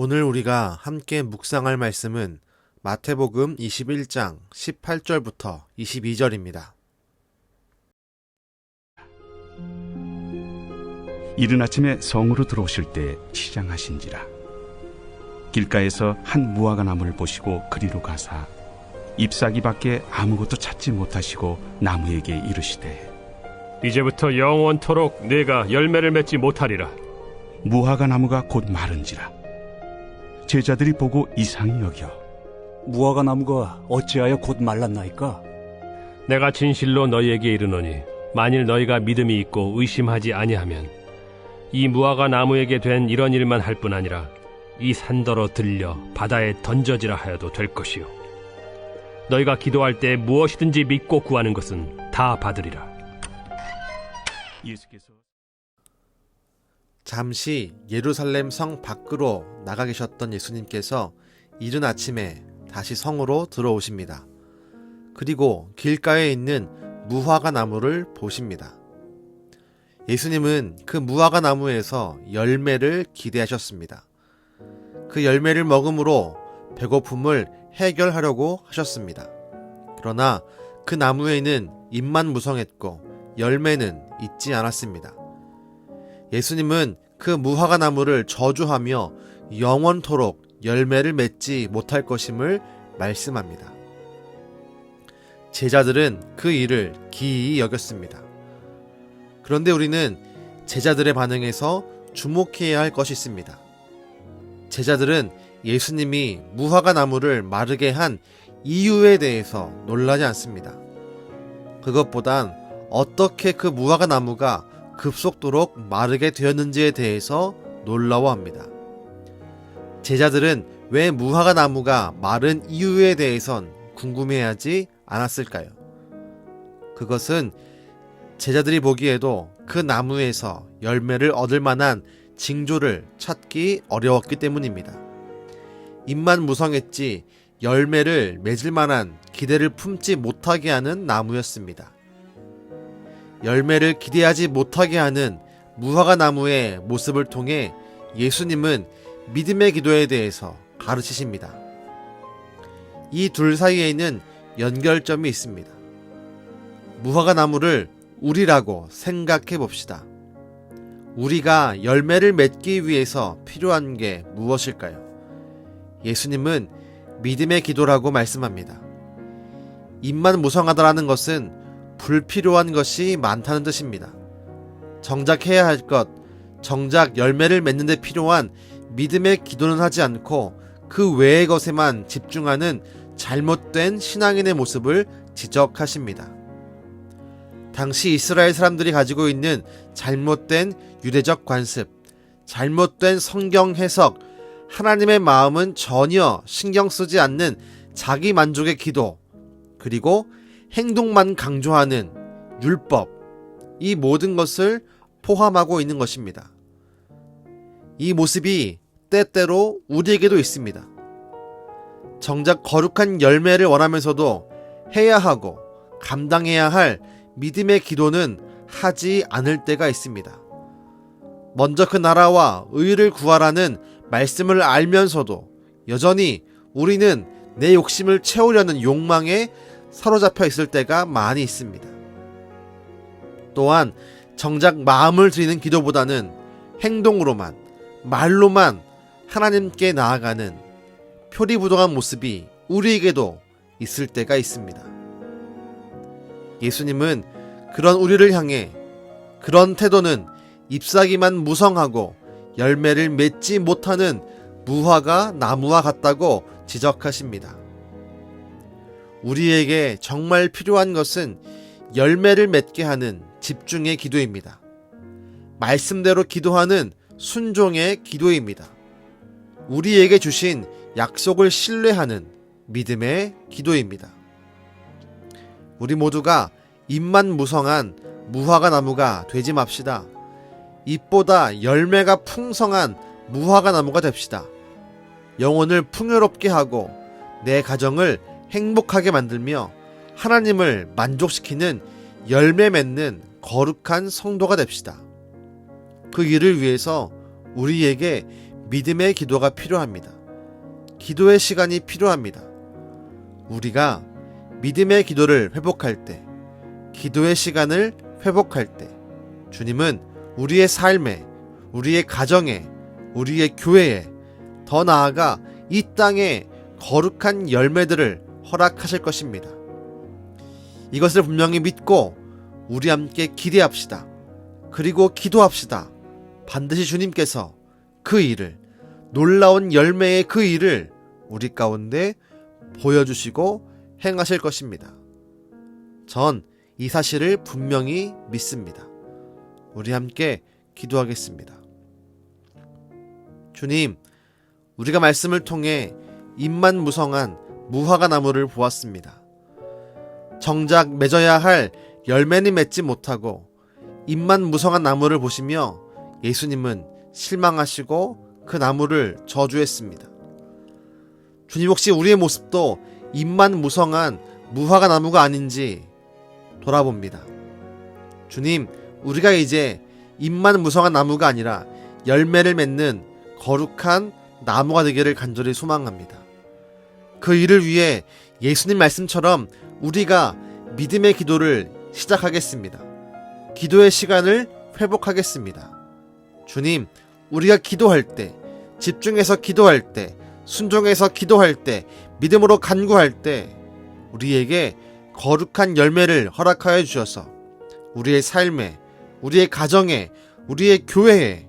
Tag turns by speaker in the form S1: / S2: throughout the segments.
S1: 오늘 우리가 함께 묵상할 말씀은 마태복음 21장 18절부터 22절입니다.
S2: 이른 아침에 성으로 들어오실 때 시장하신지라. 길가에서 한 무화과 나무를 보시고 그리로 가사 잎사귀 밖에 아무것도 찾지 못하시고 나무에게 이르시되
S3: 이제부터 영원토록 네가 열매를 맺지 못하리라.
S2: 무화과 나무가 곧 마른지라. 제자들이 보고 이상히 여겨
S4: 무화과 나무가 어찌하여 곧 말랐나이까?
S3: 내가 진실로 너희에게 이르노니 만일 너희가 믿음이 있고 의심하지 아니하면 이 무화과 나무에게 된 이런 일만 할 뿐 아니라 이 산더러 들려 바다에 던져지라 하여도 될 것이요 너희가 기도할 때 무엇이든지 믿고 구하는 것은 다 받으리라.
S2: 예수께서
S1: 잠시 예루살렘 성 밖으로 나가 계셨던 예수님께서 이른 아침에 다시 성으로 들어오십니다. 그리고 길가에 있는 무화과 나무를 보십니다. 예수님은 그 무화과 나무에서 열매를 기대하셨습니다. 그 열매를 먹음으로 배고픔을 해결하려고 하셨습니다. 그러나 그 나무에는 잎만 무성했고 열매는 있지 않았습니다. 예수님은 그 무화과 나무를 저주하며 영원토록 열매를 맺지 못할 것임을 말씀합니다. 제자들은 그 일을 기이히 여겼습니다. 그런데 우리는 제자들의 반응에서 주목해야 할 것이 있습니다. 제자들은 예수님이 무화과 나무를 마르게 한 이유에 대해서 놀라지 않습니다. 그것보단 어떻게 그 무화과 나무가 급속도로 마르게 되었는지에 대해서 놀라워합니다. 제자들은 왜 무화과 나무가 마른 이유에 대해선 궁금해하지 않았을까요? 그것은 제자들이 보기에도 그 나무에서 열매를 얻을 만한 징조를 찾기 어려웠기 때문입니다. 잎만 무성했지 열매를 맺을 만한 기대를 품지 못하게 하는 나무였습니다. 열매를 기대하지 못하게 하는 무화과 나무의 모습을 통해 예수님은 믿음의 기도에 대해서 가르치십니다. 이 둘 사이에는 연결점이 있습니다. 무화과 나무를 우리라고 생각해 봅시다. 우리가 열매를 맺기 위해서 필요한 게 무엇일까요? 예수님은 믿음의 기도라고 말씀합니다. 잎만 무성하다라는 것은 불필요한 것이 많다는 뜻입니다. 정작 해야 할 것, 정작 열매를 맺는 데 필요한 믿음의 기도는 하지 않고 그 외의 것에만 집중하는 잘못된 신앙인의 모습을 지적하십니다. 당시 이스라엘 사람들이 가지고 있는 잘못된 유대적 관습, 잘못된 성경 해석, 하나님의 마음은 전혀 신경 쓰지 않는 자기 만족의 기도, 그리고 행동만 강조하는 율법, 이 모든 것을 포함하고 있는 것입니다. 이 모습이 때때로 우리에게도 있습니다. 정작 거룩한 열매를 원하면서도 해야 하고 감당해야 할 믿음의 기도는 하지 않을 때가 있습니다. 먼저 그 나라와 의를 구하라는 말씀을 알면서도 여전히 우리는 내 욕심을 채우려는 욕망에 사로잡혀 있을 때가 많이 있습니다. 또한 정작 마음을 드리는 기도보다는 행동으로만, 말로만 하나님께 나아가는 표리부동한 모습이 우리에게도 있을 때가 있습니다. 예수님은 그런 우리를 향해 그런 태도는 잎사귀만 무성하고 열매를 맺지 못하는 무화과 나무와 같다고 지적하십니다. 우리에게 정말 필요한 것은 열매를 맺게 하는 집중의 기도입니다. 말씀대로 기도하는 순종의 기도입니다. 우리에게 주신 약속을 신뢰하는 믿음의 기도입니다. 우리 모두가 잎만 무성한 무화과 나무가 되지 맙시다. 잎보다 열매가 풍성한 무화과 나무가 됩시다. 영혼을 풍요롭게 하고 내 가정을 행복하게 만들며 하나님을 만족시키는 열매 맺는 거룩한 성도가 됩시다. 그 일을 위해서 우리에게 믿음의 기도가 필요합니다. 기도의 시간이 필요합니다. 우리가 믿음의 기도를 회복할 때, 기도의 시간을 회복할 때, 주님은 우리의 삶에, 우리의 가정에, 우리의 교회에, 더 나아가 이 땅에 거룩한 열매들을 허락하실 것입니다. 이것을 분명히 믿고 우리 함께 기대합시다. 그리고 기도합시다. 반드시 주님께서 그 일을, 놀라운 열매의 그 일을 우리 가운데 보여주시고 행하실 것입니다. 전 이 사실을 분명히 믿습니다. 우리 함께 기도하겠습니다. 주님, 우리가 말씀을 통해 잎만 무성한 무화과 나무를 보았습니다. 정작 맺어야 할 열매는 맺지 못하고 잎만 무성한 나무를 보시며 예수님은 실망하시고 그 나무를 저주했습니다. 주님, 혹시 우리의 모습도 잎만 무성한 무화과 나무가 아닌지 돌아봅니다. 주님, 우리가 이제 잎만 무성한 나무가 아니라 열매를 맺는 거룩한 나무가 되기를 간절히 소망합니다. 그 일을 위해 예수님 말씀처럼 우리가 믿음의 기도를 시작하겠습니다. 기도의 시간을 회복하겠습니다. 주님, 우리가 기도할 때, 집중해서 기도할 때, 순종해서 기도할 때, 믿음으로 간구할 때 우리에게 거룩한 열매를 허락하여 주셔서 우리의 삶에, 우리의 가정에, 우리의 교회에,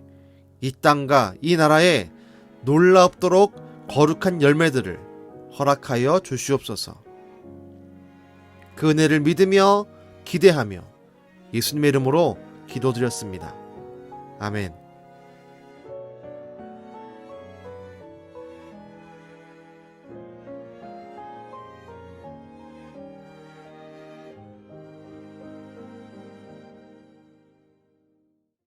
S1: 이 땅과 이 나라에 놀랍도록 거룩한 열매들을 허락하여 주시옵소서. 그 은혜를 믿으며 기대하며 예수님의 이름으로 기도드렸습니다. 아멘.